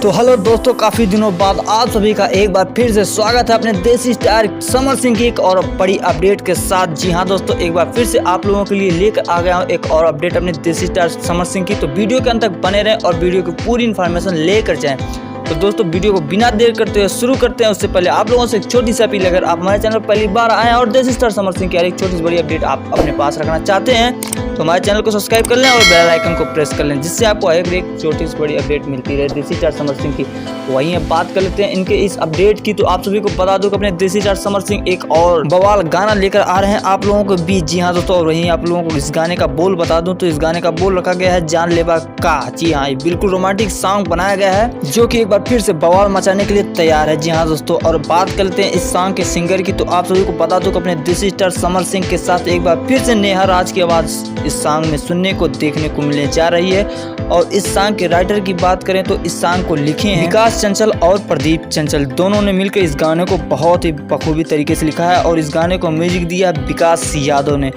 तो हेलो दोस्तों, काफ़ी दिनों बाद आप सभी का एक बार फिर से स्वागत है अपने देसी स्टार समर सिंह की एक और बड़ी अपडेट के साथ। जी हाँ दोस्तों, एक बार फिर से आप लोगों के लिए लेकर आ गया हूँ एक और अपडेट अपने देसी स्टार समर सिंह की। तो वीडियो के अंत तक बने रहें और वीडियो की पूरी इन्फॉर्मेशन लेकर जाएं। तो दोस्तों वीडियो को बिना देर करते हुए शुरू करते हैं। उससे पहले आप लोगों से एक छोटी सी अपील, अगर आप हमारे चैनल पर पहली बार आए हैं और देसी स्टार समर सिंह की हर एक छोटी सी बड़ी अपडेट आप अपने पास रखना चाहते हैं तो हमारे चैनल को सब्सक्राइब कर लें और बेल आइकन को प्रेस कर लें, जिससे आपको हर एक छोटी सी बड़ी अपडेट मिलती रहे देसी स्टार समर सिंह की। तो वहीं अब बात कर लेते हैं इनके इस अपडेट की। तो आप सभी को बता दूं कि अपने देसी स्टार समर सिंह एक और बवाल गाना लेकर आ रहे हैं आप लोगों के बीच। जी हाँ दोस्तों, और वहीं आप लोगों को इस गाने का बोल बता दूं तो इस गाने का बोल रखा गया है जानलेवा का। जी हाँ, ये बिल्कुल रोमांटिक सॉन्ग बनाया गया है जो कि एक बार फिर से बवाल मचाने के लिए तैयार है। जी हाँ दोस्तों, और बात करते हैं इस सॉन्ग के सिंगर की। तो आप सभी को बता दूं कि अपने देसी स्टार समर सिंह के साथ एक बार फिर से नेहा राज की आवाज़ इस सॉन्ग में सुनने को देखने को मिलने जा रही है। और इस सॉन्ग के राइटर की बात करें तो इस सॉन्ग को लिखे हैं विकास चंचल और प्रदीप चंचल। दोनों ने मिलकर इस गाने को बहुत ही बखूबी तरीके से लिखा है और इस गाने को म्यूजिक दिया विकास यादव ने।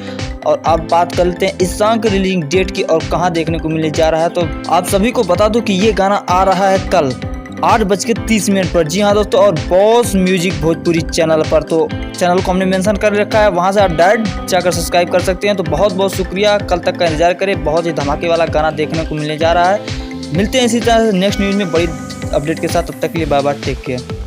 और अब बात कर लेते हैं इस सॉन्ग की रिलीजिंग डेट की और कहां देखने को मिलने जा रहा है। तो आप सभी को बता दूं कि ये गाना आ रहा है कल 8:30 पर। जी हाँ दोस्तों, और बॉस म्यूजिक भोजपुरी चैनल पर। तो चैनल को हमने मेंशन कर रखा है, वहां से आप डायरेक्ट जाकर सब्सक्राइब कर सकते हैं। तो बहुत बहुत शुक्रिया, कल तक का इंतजार करें, बहुत ही धमाके वाला गाना देखने को मिलने जा रहा है। मिलते हैं इसी तरह नेक्स्ट न्यूज़ में बड़ी अपडेट के साथ, तब तक के लिए बाय बाय, टेक केयर।